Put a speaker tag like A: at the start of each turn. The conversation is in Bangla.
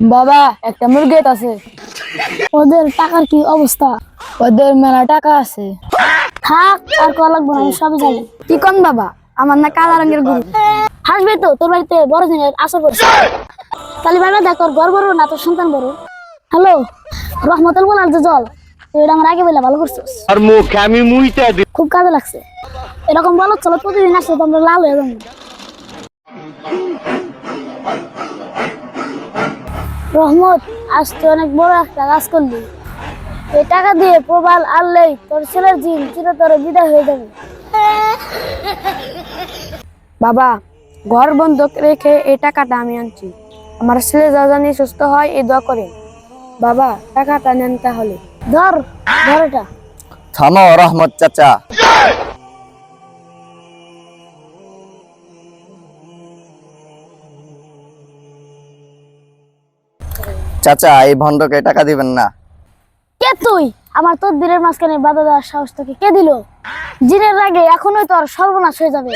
A: বাবা একটা মুরগি আছে।
B: ওদের টাকার কি অবস্থা?
A: ওদের মেলা টাকা আছে।
B: থাক, আর কল লাগবে না, আমি সবই জানি।
A: কি কোন বাবা, আমার না কালা রঙের গরু।
B: হাসবে তো, তোর বাড়িতে বড় দিনের আসর করছে। তাহলে ভাবে দেখ, তোর ঘর বড় না তোর সন্তান বড়? হ্যালো, রহমতুল বলার যে জল, তুই এটা আমার আগে বলে ভালো করছিস।
C: আর মুখে আমি মুইতা দি
B: খুব কাজে লাগছে। এরকম বলো চলো প্রতিদিন আসলে তো আমরা লাল হয়ে যাবো। রহমত, আজ তুই অনেক বড় একটা কাজ করলি। এই টাকা দিয়ে প্রবাল আনলেই তোর ছেলের জিন চিরতরে বিদায় হয়ে যাবে।
A: বাবা, ঘর বন্ধক রেখে এই টাকাটা আমি আনছি। আমার ছেলে যা জানি সুস্থ হয় এই দোয়া করে। বাবা, টাকাটা নেন তাহলে।
B: ধর, ধর এটা।
D: থামো রহমত চাচা। চাচা, এই ভণ্ডকে টাকা দিবেন না।
B: কে তুই? আমার তদবিরের মাঝখানে বাধা দেওয়ার সাহস তোকে কে দিল? জিনের আগে এখনই তোর সর্বনাশ হয়ে যাবে।